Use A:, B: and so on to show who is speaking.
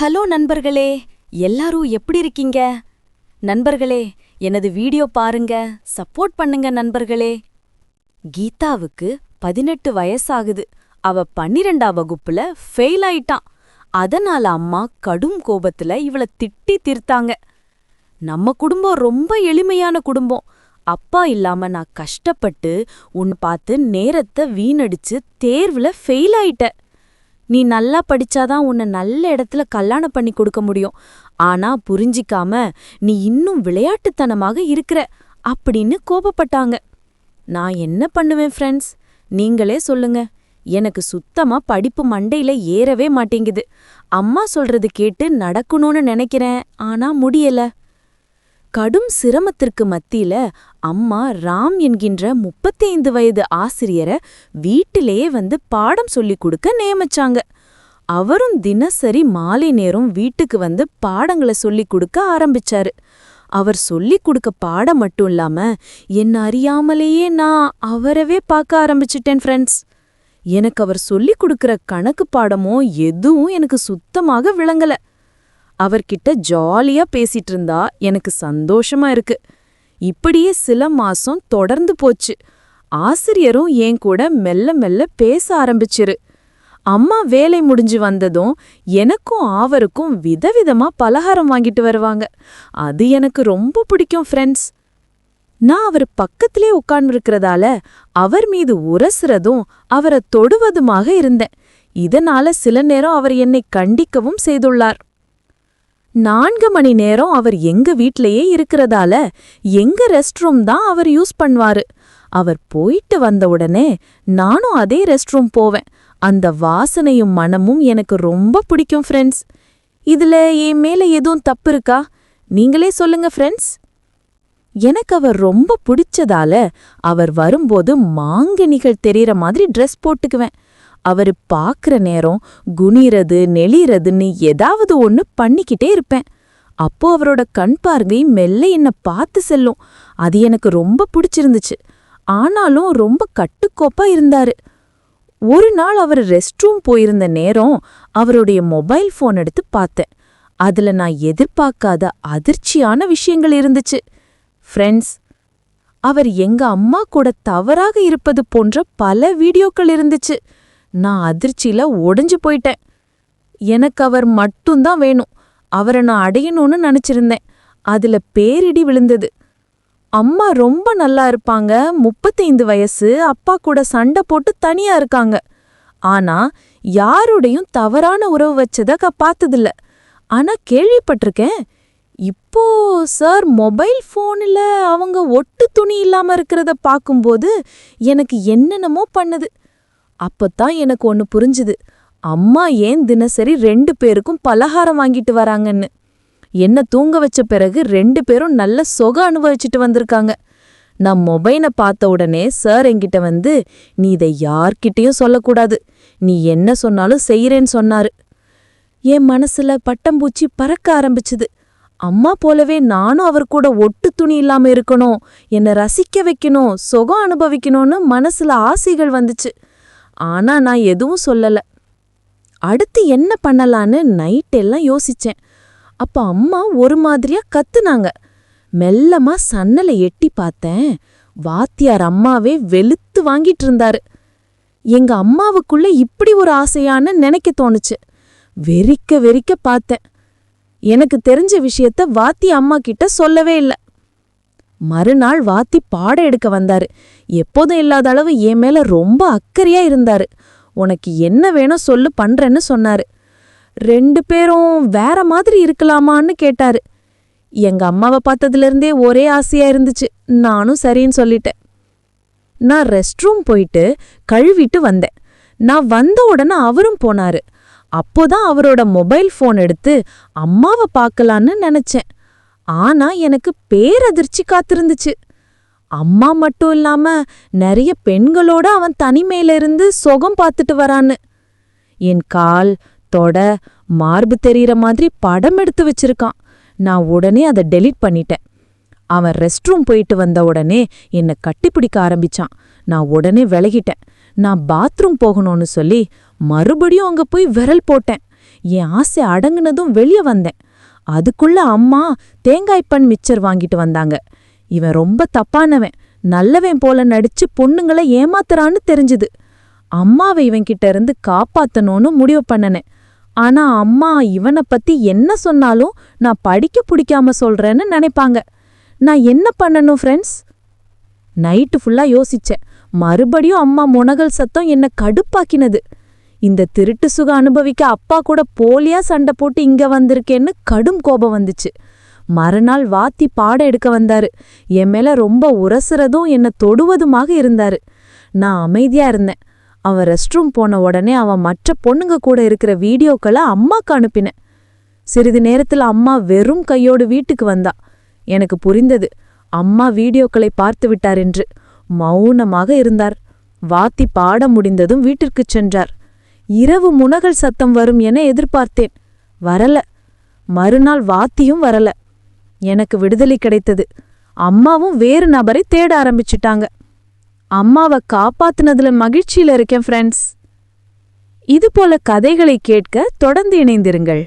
A: Hello நண்பர்களே, எல்லாரும் எப்படி இருக்கீங்க? நண்பர்களே, எனது வீடியோ பாருங்க, சப்போர்ட் பண்ணுங்க நண்பர்களே. கீதாவுக்கு 18 வயசாகுது. அவ 12ஆம் வகுப்புல ஃபெயில் ஆயிட்டான். அதனால அம்மா கடும் கோபத்துல இவள திட்டி தீர்த்தாங்க. நம்ம குடும்பம் ரொம்ப எளிமையான குடும்பம். அப்பா இல்லாம நான் கஷ்டப்பட்டு உன்னை பார்த்து நேரத்தை வீணடிச்சு தேர்வுல ஃபெயில் ஆயிட்ட. நீ நல்லா படிச்சாதான் உன்னை நல்ல இடத்துல கல்யாணம் பண்ணி கொடுக்க முடியும். ஆனா புரிஞ்சிக்காம நீ இன்னும் விளையாட்டுத்தனமாக இருக்கிற அப்படின்னு கோபப்பட்டாங்க. நான் என்ன பண்ணுவேன் ஃப்ரெண்ட்ஸ்? நீங்களே சொல்லுங்க. எனக்கு சுத்தமா படிப்பு மண்டையில ஏறவே மாட்டேங்குது. அம்மா சொல்றது கேட்டு நடக்கணும்னு நினைக்கிறேன், ஆனா முடியல. கடும் சிரமத்திற்கு மத்தியில அம்மா ராம் என்கின்ற 35 வயது ஆசிரியரை வீட்டிலேயே வந்து பாடம் சொல்லிக் கொடுக்க நியமிச்சாங்க. அவரும் தினசரி மாலை நேரம் வீட்டுக்கு வந்து பாடங்களை சொல்லிக் கொடுக்க ஆரம்பிச்சாரு. அவர் சொல்லிக் கொடுக்க பாடம் மட்டும் இல்லாம என்ன அறியாமலேயே நான் அவரவே பார்க்க ஆரம்பிச்சிட்டேன் ஃப்ரெண்ட்ஸ். எனக்கு அவர் சொல்லிக் கொடுக்கிற கணக்கு பாடமோ எதுவும் எனக்கு சுத்தமாக விளங்கல. அவர்கிட்ட ஜாலியா பேசிட்டு இருந்தா எனக்கு சந்தோஷமா இருக்கு. இப்படியே சில மாசம் தொடர்ந்து போச்சு. ஆசிரியரும் என் கூட மெல்ல மெல்ல பேச ஆரம்பிச்சிரு. அம்மா வேலை முடிஞ்சு வந்ததும் எனக்கும் அவருக்கும் விதவிதமா பலகாரம் வாங்கிட்டு வருவாங்க. அது எனக்கு ரொம்ப பிடிக்கும் ஃப்ரெண்ட்ஸ். நான் அவர் பக்கத்திலே உட்கார்ந்துருக்கிறதால அவர் மீது உரசுறதும் அவரை தொடுவதுமாக இருந்தேன். இதனால சில நேரம் அவர் என்னை கண்டிக்கவும் செய்துள்ளார். 4 மணி நேரம் அவர் எங்க வீட்லயே இருக்கிறதால எங்க ரெஸ்ட் ரூம் தான் அவர் யூஸ் பண்ணுவாரு. அவர் போயிட்டு வந்த உடனே நானும் அதே ரெஸ்ட் ரூம் போவேன். அந்த வாசனையும் மனமும் எனக்கு ரொம்ப பிடிக்கும் ஃப்ரெண்ட்ஸ். இதுல என் மேல எதுவும் தப்பு இருக்கா? நீங்களே சொல்லுங்க ஃப்ரெண்ட்ஸ். எனக்கு அவர் ரொம்ப பிடிச்சதால அவர் வரும்போது மாங்கனிகள் தெரியற மாதிரி ட்ரெஸ் போட்டுக்குவேன். அவரு பாக்குற நேரம் குனிறது நெளிறதுன்னு ஏதாவது ஒன்னு பண்ணிக்கிட்டே இருப்பேன். அப்போ அவரோட கண் பார்வை மெல்ல என்ன பார்த்து செல்லும். அது எனக்கு ரொம்ப பிடிச்சிருந்துச்சு. ஆனாலும் ரொம்ப கட்டுக்கோப்பா இருந்தாரு. ஒரு நாள் அவர் ரெஸ்ட் ரூம் போயிருந்த நேரம் அவருடைய மொபைல் போன் எடுத்து பார்த்தேன். அதுல நான் எதிர்பார்க்காத அதிர்ச்சியான விஷயங்கள் இருந்துச்சு ஃப்ரெண்ட்ஸ். அவர் எங்க அம்மா கூட தவறாக இருப்பது போன்ற பல வீடியோக்கள் இருந்துச்சு. நான் அதிர்ச்சியில உடைஞ்சு போயிட்டேன். எனக்கு அவர் மட்டும்தான் வேணும். அவரை நான் அடையணும்னு நினைச்சிருந்தேன். அதுல பேரிடி விழுந்தது. அம்மா ரொம்ப நல்லா இருப்பாங்க, 35 வயசு, அப்பா கூட சண்டை போட்டு தனியா இருக்காங்க. ஆனா யாரோடையும் தவறான உறவு வச்சத பார்த்ததில்ல. ஆனா கேள்விப்பட்டிருக்கேன். இப்போ சார் மொபைல் போன்ல அவங்க ஒட்டு துணி இல்லாம இருக்கிறத பார்க்கும்போது எனக்கு என்னென்னமோ பண்ணுது. அப்பத்தான் எனக்கு ஒன்னு புரிஞ்சுது. அம்மா ஏன் தினசரி 2 பேருக்கும் பலகாரம் வாங்கிட்டு வராங்கன்னு. என்ன தூங்க வச்ச பிறகு 2 பேரும் நல்ல சொக அனுபவிச்சுட்டு வந்திருக்காங்க. நான் மொபைலை பார்த்த உடனே சார் என்கிட்ட வந்து, நீ இதை யார்கிட்டயும் சொல்லக்கூடாது, நீ என்ன சொன்னாலும் செய்யறேன்னு சொன்னாரு. என் மனசுல பட்டம்பூச்சி பறக்க ஆரம்பிச்சுது. அம்மா போலவே நானும் அவர் கூட ஒட்டு துணி இல்லாம இருக்கணும், என்னை ரசிக்க வைக்கணும், சொகம் அனுபவிக்கணும்னு மனசுல ஆசைகள் வந்துச்சு. ஆனா நான் எதுவும் சொல்லல. அடுத்து என்ன பண்ணலான்னு நைட் எல்லாம் யோசிச்சேன். அப்ப அம்மா ஒரு மாதிரியா கத்துனாங்க. மெல்லமா சன்னலை எட்டி பார்த்தேன். வாத்தியார் அம்மாவே வெளுத்து வாங்கிட்டு இருந்தாரு. எங்க அம்மாவுக்குள்ள இப்படி ஒரு ஆசையான்னு நினைக்க தோணுச்சு. வெறிக்க வெறிக்க பார்த்தேன். எனக்கு தெரிஞ்ச விஷயத்த வாத்தி அம்மா கிட்ட சொல்லவே இல்லை. மறுநாள் வாத்தி பாடம் எடுக்க வந்தாரு. எப்போதும் இல்லாத அளவு என் மேல ரொம்ப அக்கறையா இருந்தாரு. உனக்கு என்ன வேணும் சொல்லு, பண்றேன்னு சொன்னாரு. 2 பேரும் வேற மாதிரி இருக்கலாமான்னு கேட்டாரு. எங்க அம்மாவை பார்த்ததுல இருந்தே ஒரே ஆசையா இருந்துச்சு. நானும் சரின்னு சொல்லிட்டேன். நான் ரெஸ்ட் ரூம் போயிட்டு கழுவிட்டு வந்தேன். நான் வந்த உடனே அவரும் போனாரு. அப்போதான் அவரோட மொபைல் போன் எடுத்து அம்மாவை பார்க்கலான்னு நினைச்சேன். ஆனா எனக்கு பேரதிர்ச்சி காத்திருந்துச்சு. அம்மா மட்டும் இல்லாம நிறைய பெண்களோட அவன் தனிமையில இருந்து சொகம் பார்த்துட்டு வரான்னு. என் கால், தொட, மார்பு தெரியற மாதிரி படம் எடுத்து வச்சிருக்கான். நான் உடனே அதை டெலீட் பண்ணிட்டேன். அவன் ரெஸ்ட் ரூம் போயிட்டு வந்த உடனே என்னை கட்டிப்பிடிக்க ஆரம்பிச்சான். நான் உடனே விலகிட்டேன். நான் பாத்ரூம் போகணும்னு சொல்லி மறுபடியும் அங்க போய் விரல் போட்டேன்.
B: என் ஆசை அடங்குனதும் வெளியே வந்தேன். அதுக்குள்ள அம்மா தேங்காய்ப்பண் மிச்சர் வாங்கிட்டு வந்தாங்க. இவன் ரொம்ப தப்பானவன், நல்லவன் போல நடிச்சு பொண்ணுங்களை ஏமாத்துறான்னு தெரிஞ்சுது. அம்மாவை இவன்கிட்ட இருந்து காப்பாத்தணும்னு முடிவு பண்ணனேன். ஆனா அம்மா இவனை பத்தி என்ன சொன்னாலும் நான் படிக்க பிடிக்காம சொல்றேன்னு நினைப்பாங்க. நான் என்ன பண்ணணும் ஃப்ரெண்ட்ஸ்? நைட்டு ஃபுல்லா யோசிச்சேன். மறுபடியும் அம்மா முனகல் சத்தம் என்ன கடுப்பாக்கினது. இந்த திருட்டு சுகம் அனுபவிக்க அப்பா கூட போலியா சண்டை போட்டு இங்க வந்திருக்கேன்னு கடும் கோபம் வந்துச்சு. மறுநாள் வாத்தி பாடம் எடுக்க வந்தாரு. என் மேல ரொம்ப உரசுறதும் என்ன தொடுவதுமாக இருந்தாரு. நான் அமைதியா இருந்தேன். அவன் ரெஸ்ட் ரூம் போன உடனே அவன் மற்ற பொண்ணுங்க கூட இருக்கிற வீடியோக்களை அம்மாக்கு அனுப்பினேன். சிறிது நேரத்துல அம்மா வெறும் கையோடு வீட்டுக்கு வந்தா. எனக்கு புரிந்தது, அம்மா வீடியோக்களை பார்த்து விட்டார் என்று. மௌனமாக இருந்தார். வாத்தி பாடம் முடிந்ததும் வீட்டிற்குச் சென்றார். இரவு முனகல் சத்தம் வரும் என எதிர்பார்த்தேன். வரல. மறுநாள் வாத்தியும் வரல. எனக்கு விடுதலை கிடைத்தது. அம்மாவும் வேறு நபரை தேட ஆரம்பிச்சிட்டாங்க. அம்மாவை காப்பாத்துனதுல மகிழ்ச்சியில இருக்கேன் ஃப்ரெண்ட்ஸ். இதுபோல கதைகளை கேட்க தொடர்ந்து இணைந்திருங்கள்.